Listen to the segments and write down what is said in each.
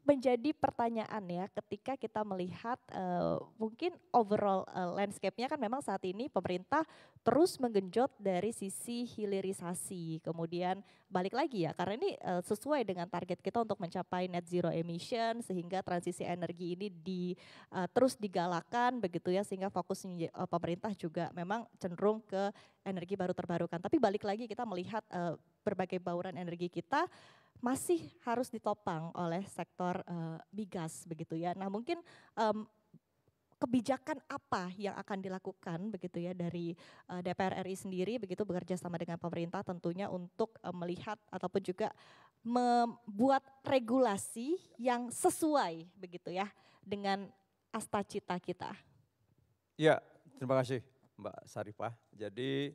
menjadi pertanyaan ya ketika kita melihat mungkin overall landscape-nya kan memang saat ini pemerintah terus menggenjot dari sisi hilirisasi. Kemudian balik lagi ya karena ini sesuai dengan target kita untuk mencapai net zero emission sehingga transisi energi ini terus digalakan begitu ya sehingga fokus pemerintah juga memang cenderung ke energi baru terbarukan. Tapi balik lagi kita melihat berbagai bauran energi kita masih harus ditopang oleh sektor migas begitu ya. Nah mungkin kebijakan apa yang akan dilakukan begitu ya dari DPR RI sendiri begitu bekerja sama dengan pemerintah tentunya untuk melihat ataupun juga membuat regulasi yang sesuai begitu ya dengan asta cita kita. Ya, terima kasih Mbak Sarifah. Jadi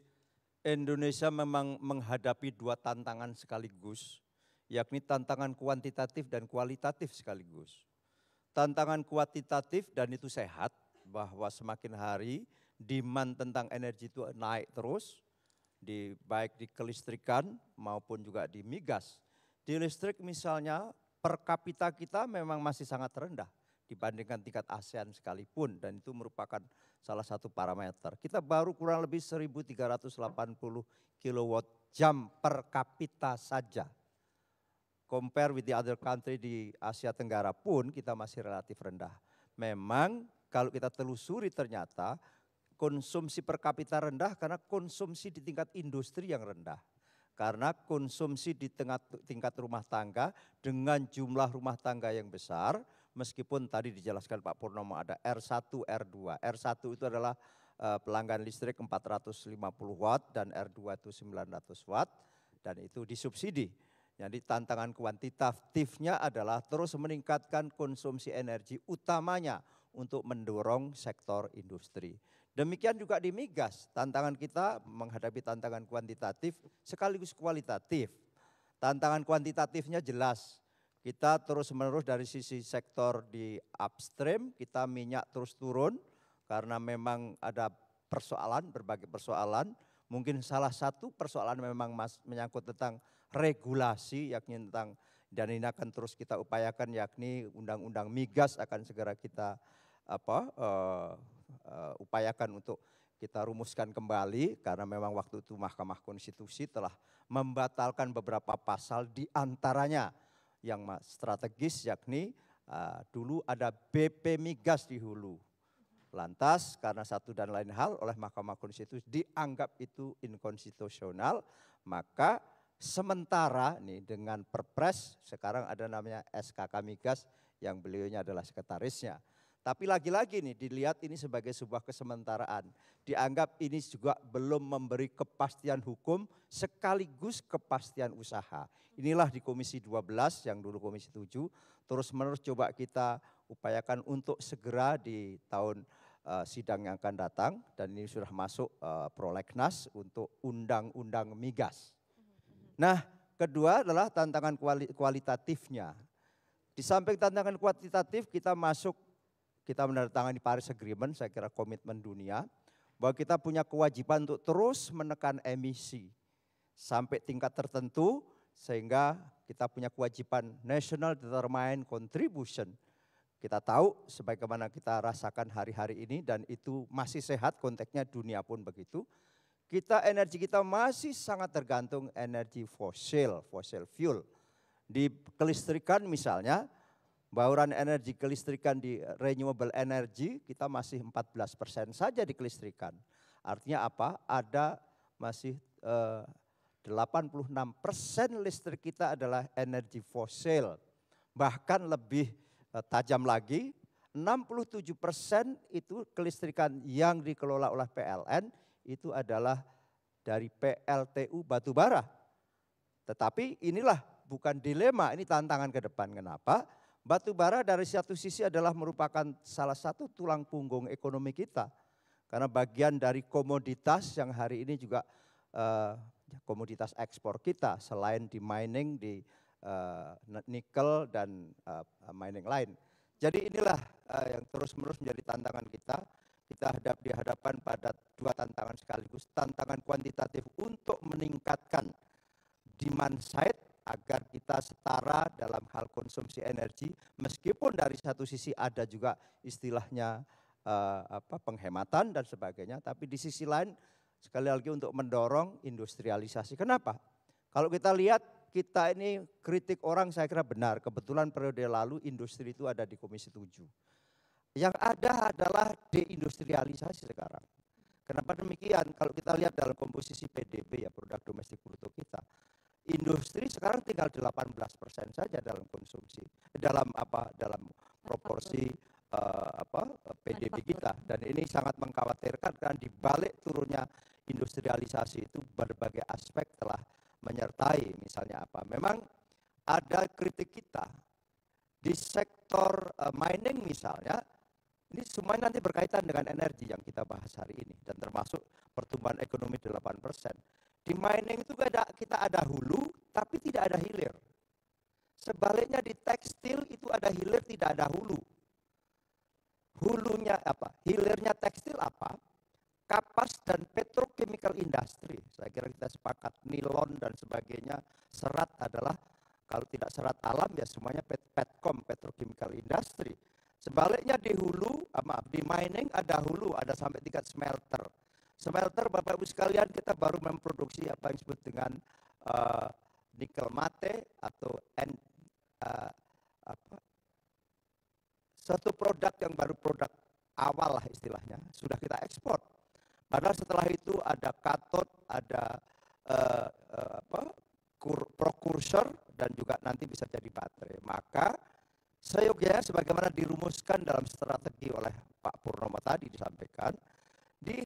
Indonesia memang menghadapi dua tantangan sekaligus, yakni tantangan kuantitatif dan kualitatif sekaligus. Tantangan kuantitatif dan itu sehat, bahwa semakin hari demand tentang energi itu naik terus, baik di kelistrikan maupun juga di migas. Di listrik misalnya per kapita kita memang masih sangat rendah dibandingkan tingkat ASEAN sekalipun dan itu merupakan salah satu parameter. Kita baru kurang lebih 1.380 kilowatt jam per kapita saja. Compare with the other country di Asia Tenggara pun kita masih relatif rendah. Memang kalau kita telusuri ternyata konsumsi per kapita rendah karena konsumsi di tingkat industri yang rendah. Karena konsumsi di tingkat rumah tangga dengan jumlah rumah tangga yang besar, meskipun tadi dijelaskan Pak Purnomo ada R1, R2. R1 itu adalah pelanggan listrik 450 watt dan R2 itu 900 watt dan itu disubsidi. Jadi tantangan kuantitatifnya adalah terus meningkatkan konsumsi energi utamanya untuk mendorong sektor industri. Demikian juga di migas, tantangan kita menghadapi tantangan kuantitatif sekaligus kualitatif. Tantangan kuantitatifnya jelas, kita terus menerus dari sisi sektor di upstream, kita minyak terus turun karena memang ada persoalan, berbagai persoalan. Mungkin salah satu persoalan memang menyangkut tentang regulasi, yakni tentang dan ini akan terus kita upayakan yakni undang-undang migas akan segera kita upayakan untuk kita rumuskan kembali karena memang waktu itu Mahkamah Konstitusi telah membatalkan beberapa pasal di antaranya yang strategis yakni dulu ada BP Migas di hulu. Lantas karena satu dan lain hal oleh Mahkamah Konstitusi dianggap itu inkonstitusional, maka sementara nih dengan Perpres sekarang ada namanya SKK Migas yang beliaunya adalah sekretarisnya. Tapi lagi-lagi nih dilihat ini sebagai sebuah kesementaraan. Dianggap ini juga belum memberi kepastian hukum sekaligus kepastian usaha. Inilah di Komisi 12 yang dulu Komisi 7 terus menerus coba kita upayakan untuk segera di tahun sidang yang akan datang dan ini sudah masuk prolegnas untuk undang-undang migas. Nah, kedua adalah tantangan kualitatifnya. Di samping tantangan kuantitatif kita menandatangani Paris Agreement, saya kira komitmen dunia, bahwa kita punya kewajiban untuk terus menekan emisi sampai tingkat tertentu sehingga kita punya kewajiban national determined contribution. Kita tahu sebagaimana kita rasakan hari-hari ini dan itu masih sehat konteksnya dunia pun begitu. Energi kita masih sangat tergantung energi fossil fuel. Di kelistrikan misalnya, bauran energi kelistrikan di renewable energy kita masih 14% saja di kelistrikan. Artinya apa? Ada masih 86% listrik kita adalah energi fosil. Bahkan lebih tajam lagi, 67% itu kelistrikan yang dikelola oleh PLN itu adalah dari PLTU batubara. Tetapi inilah bukan dilema, ini tantangan ke depan. Kenapa? Batubara dari satu sisi adalah merupakan salah satu tulang punggung ekonomi kita. Karena bagian dari komoditas yang hari ini juga komoditas ekspor kita selain di mining, di nikel dan mining lain. Jadi inilah yang terus-menerus menjadi tantangan kita. Kita dihadapkan pada dua tantangan sekaligus. Tantangan kuantitatif untuk meningkatkan demand side agar kita setara dalam hal konsumsi energi, meskipun dari satu sisi ada juga istilahnya penghematan dan sebagainya, tapi di sisi lain sekali lagi untuk mendorong industrialisasi. Kenapa? Kalau kita lihat, kita ini kritik orang saya kira benar, kebetulan periode lalu industri itu ada di Komisi 7. Yang ada adalah deindustrialisasi sekarang. Kenapa demikian? Kalau kita lihat dalam komposisi PDB ya, produk domestik bruto kita, industri sekarang tinggal 18% saja dalam konsumsi, dalam proporsi PDB kita, dan ini sangat mengkhawatirkan karena di balik turunnya industrialisasi itu berbagai aspek telah menyertai. Misalnya apa? Memang ada kritik kita di sektor mining misalnya. Ini semua nanti berkaitan dengan energi yang kita bahas hari ini dan termasuk pertumbuhan ekonomi 8%. Di mining itu kita ada hulu tapi tidak ada hilir. Sebaliknya di tekstil itu ada hilir tidak ada hulu. Hulunya apa? Hilirnya tekstil apa? Kapas dan petrochemical industry. Saya kira kita sepakat, nilon dan sebagainya, serat adalah kalau tidak serat alam ya semuanya petcom, petrochemical industry. Sebaliknya di hulu, di mining ada hulu, ada sampai tingkat smelter. Smelter Bapak Ibu sekalian, kita baru memproduksi apa yang disebut dengan nikel mate atau satu produk yang baru produk awal lah istilahnya, sudah kita ekspor. Padahal setelah itu ada katot, ada precursor dan juga nanti bisa jadi baterai. Maka seyogianya sebagaimana dirumuskan dalam strategi oleh Pak Purnomo tadi disampaikan, di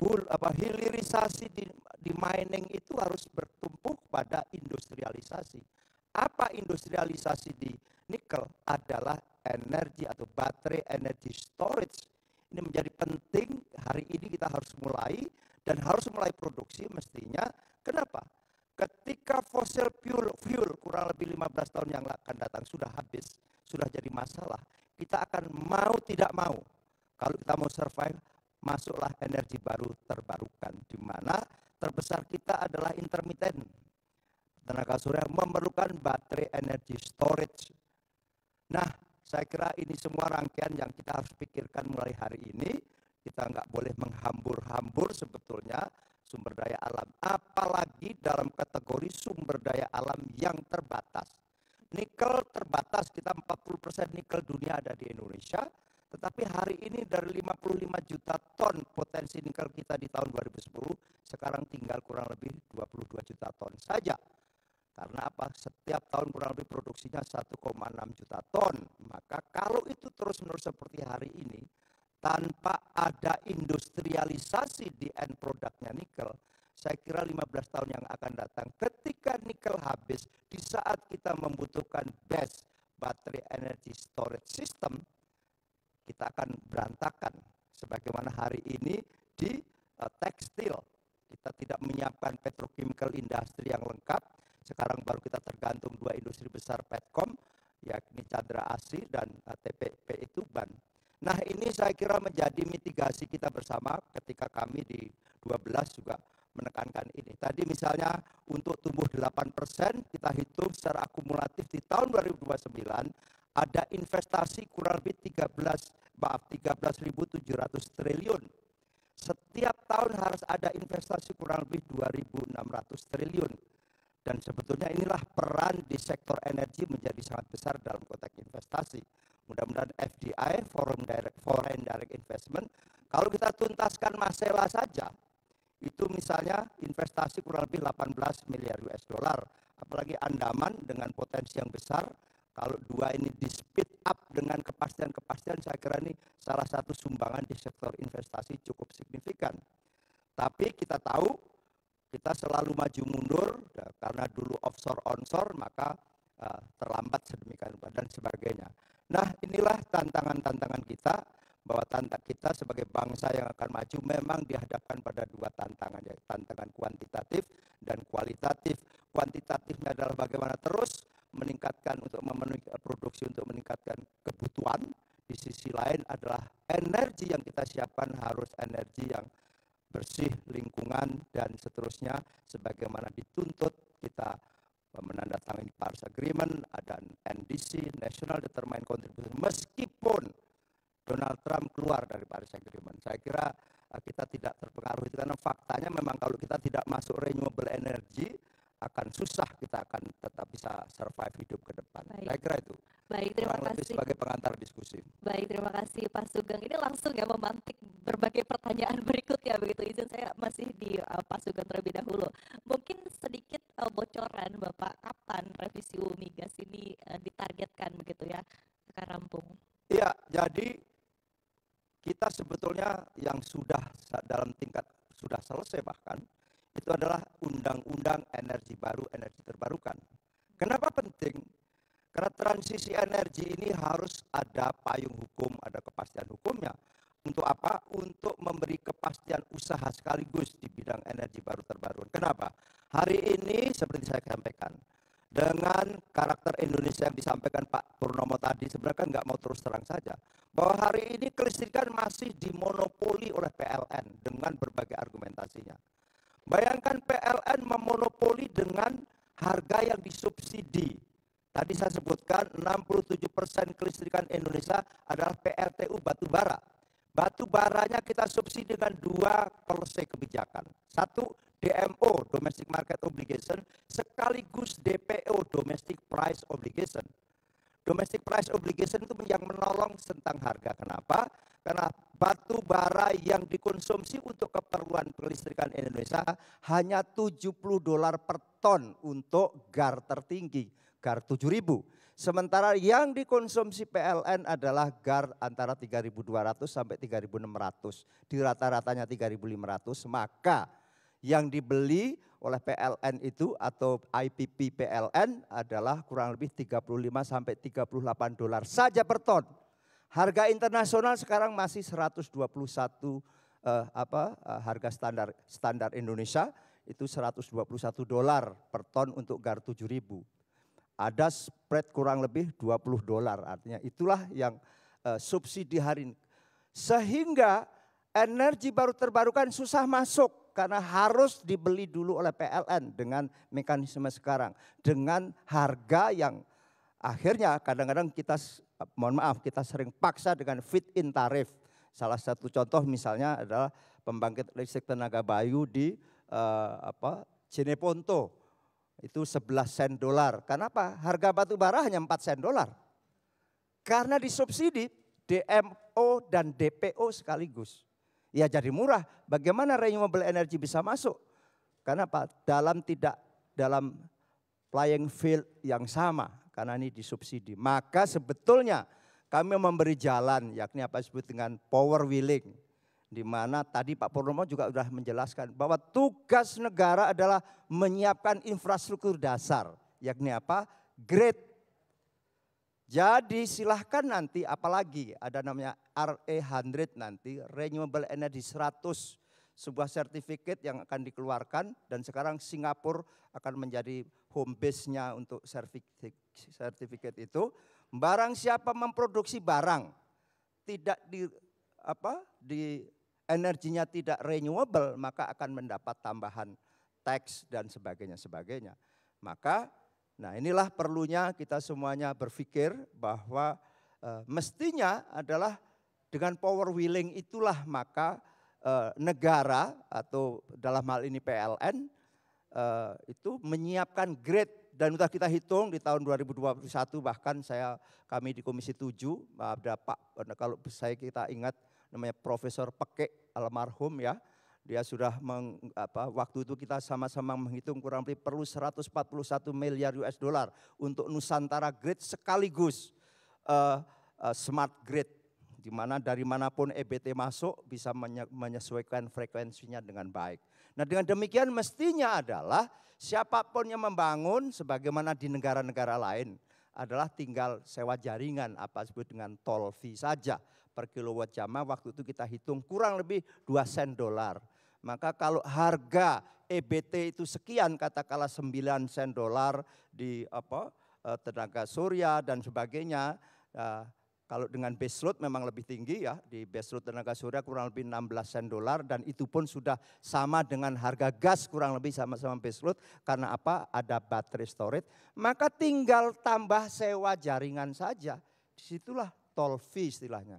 hilirisasi di mining itu harus bertumpu pada industrialisasi. Apa industrialisasi di nikel? Adalah energi atau baterai energy storage. Ini menjadi penting, hari ini kita harus mulai dan harus mulai produksi mestinya. Kenapa? Ketika fossil fuel kurang lebih 15 tahun yang akan datang sudah habis, sudah jadi masalah, kita akan mau tidak mau, kalau kita mau survive, masuklah energi baru terbarukan, di mana terbesar kita adalah intermittent. Tenaga surya memerlukan baterai energy storage. Nah, saya kira ini semua rangkaian yang kita harus pikirkan mulai hari ini. Kita nggak boleh menghambur-hambur sebetulnya sumber daya alam, apalagi dalam kategori sumber daya alam yang terbatas. Nikel terbatas, kita 40% nikel dunia ada di Indonesia, tetapi hari ini dari 55 juta ton potensi nikel kita di tahun 2010, sekarang tinggal kurang lebih 22 juta ton saja. Karena apa? Setiap tahun kurang lebih produksinya 1,6 juta ton. Maka kalau itu terus-menerus seperti hari ini, tanpa ada industrialisasi di end produknya nikel, saya kira 15 tahun yang akan datang, ketika nikel habis, di saat kita membutuhkan best battery energy storage system, kita akan berantakan. Sebagaimana hari ini di tekstil, kita tidak menyiapkan petrochemical industry yang lengkap. Sekarang baru kita tergantung dua industri besar petcom, yakni Chandra Asri dan TPP Tuban. Nah, ini saya kira menjadi mitigasi kita bersama ketika kami di 12 juga menekankan ini. Tadi misalnya untuk tumbuh 8%, kita hitung secara akumulatif di tahun 2029 ada investasi kurang lebih 13.700 triliun. Setiap tahun harus ada investasi kurang lebih 2.600 triliun. Dan sebetulnya inilah peran di sektor energi menjadi sangat besar dalam konteks investasi. Mudah-mudahan FDI, Foreign Direct Investment, kalau kita tuntaskan masalah saja, itu misalnya investasi kurang lebih 18 miliar US dollar. Apalagi Andaman dengan potensi yang besar, kalau dua ini di speed up dengan kepastian-kepastian, saya kira ini salah satu sumbangan di sektor investasi cukup signifikan. Tapi kita tahu, kita selalu maju mundur, karena dulu offshore onshore, maka terlambat sedemikian rupa dan sebagainya. Nah, inilah tantangan-tantangan kita, bahwa kita sebagai bangsa yang akan maju memang dihadapkan pada dua tantangan, yaitu tantangan kuantitatif dan kualitatif. Kuantitatifnya adalah bagaimana terus meningkatkan untuk memenuhi produksi, untuk meningkatkan kebutuhan. Di sisi lain adalah energi yang kita siapkan harus energi yang bersih, lingkungan, dan seterusnya, sebagaimana dituntut kita National Determined Contribution, meskipun Donald Trump keluar dari Paris Agreement. Saya kira kita tidak terpengaruh itu karena faktanya memang kalau kita tidak masuk renewable energy akan susah, kita akan tetap bisa survive hidup ke depan. Baik. Saya kira itu. Baik, terima Lebih kasih. sebagai pengantar diskusi. Baik, terima kasih Pak Sugeng. Ini langsung ya memantik berbagai pertanyaan berikutnya begitu. Izin saya masih di Pak Sugeng terlebih dahulu. Mungkin sedikit bocoran Bapak, kapan revisi UU Migas ini ditargetkan begitu ya akan rampung? Iya, jadi kita sebetulnya yang sudah dalam tingkat sudah selesai bahkan itu adalah Undang-Undang Energi Baru, Energi Terbarukan. Kenapa penting? Karena transisi energi ini harus ada payung hukum, ada kepastian hukumnya. Untuk apa? Untuk memberi kepastian usaha sekaligus di bidang energi baru terbarukan. Kenapa? Hari ini seperti saya sampaikan, dengan karakter Indonesia yang disampaikan Pak Purnomo tadi, sebenarnya kan nggak mau terus terang saja, bahwa hari ini kelistrikan masih dimonopoli oleh PLN dengan berbagai argumentasinya. Bayangkan PLN memonopoli dengan harga yang disubsidi. Tadi saya sebutkan 67% kelistrikan Indonesia adalah PLTU batubara. Batubaranya kita subsidi dengan 2 policy kebijakan. Satu, DMO, Domestic Market Obligation, sekaligus DPO, Domestic Price Obligation. Domestic Price Obligation itu yang menolong tentang harga. Kenapa? Karena batu bara yang dikonsumsi untuk keperluan kelistrikan Indonesia hanya $70 per ton untuk GAR tertinggi, GAR 7.000. Sementara yang dikonsumsi PLN adalah GAR antara 3.200 sampai 3.600. Di rata-ratanya 3.500, maka yang dibeli oleh PLN itu atau IPP PLN adalah kurang lebih 35 sampai $38 saja per ton. Harga internasional sekarang masih 121 harga standar Indonesia itu $121 per ton untuk GAR 7.000. Ada spread kurang lebih $20, artinya itulah yang subsidi hari ini. Sehingga energi baru terbarukan susah masuk karena harus dibeli dulu oleh PLN dengan mekanisme sekarang. Dengan harga yang akhirnya kadang-kadang kita, mohon maaf, kita sering paksa dengan fit-in tarif. Salah satu contoh misalnya adalah pembangkit listrik tenaga bayu di Jeneponto. Itu 11 sen dolar. Kenapa? Harga batu bara hanya 4 sen dolar. Karena disubsidi DMO dan DPO sekaligus. Ya jadi murah. Bagaimana renewable energy bisa masuk? Karena apa? Dalam playing field yang sama. Karena ini disubsidi. Maka sebetulnya kami memberi jalan, yakni apa disebut dengan power wheeling. Di mana tadi Pak Purnomo juga sudah menjelaskan bahwa tugas negara adalah menyiapkan infrastruktur dasar, yakni apa? Grid. Jadi silahkan nanti apalagi ada namanya RE100 nanti, Renewable Energy 100, sebuah sertifikat yang akan dikeluarkan dan sekarang Singapura akan menjadi home base-nya untuk sertifikat itu. Barang siapa memproduksi barang tidak energinya tidak renewable, maka akan mendapat tambahan tax dan sebagainya. Maka nah inilah perlunya kita semuanya berpikir bahwa mestinya adalah dengan power wheeling itulah maka negara atau dalam hal ini PLN itu menyiapkan grid dan sudah kita hitung di tahun 2021 bahkan kami di Komisi 7 ada Pak, kalau kita ingat namanya Profesor Peke almarhum ya, dia sudah waktu itu kita sama-sama menghitung kurang lebih perlu 141 miliar US dollar untuk Nusantara Grid sekaligus smart grid, di mana dari manapun EBT masuk bisa menyesuaikan frekuensinya dengan baik. Nah dengan demikian mestinya adalah siapapun yang membangun sebagaimana di negara-negara lain adalah tinggal sewa jaringan apa disebut dengan toll fee saja. Per kilowatt jam, waktu itu kita hitung kurang lebih 2 sen dolar. Maka kalau harga EBT itu sekian, katakanlah 9 sen dolar di tenaga surya dan sebagainya, Kalau dengan baseload memang lebih tinggi ya, di baseload tenaga surya kurang lebih 16 sen dolar dan itu pun sudah sama dengan harga gas kurang lebih sama-sama baseload. Karena apa? Ada baterai storage, maka tinggal tambah sewa jaringan saja. Disitulah toll fee istilahnya.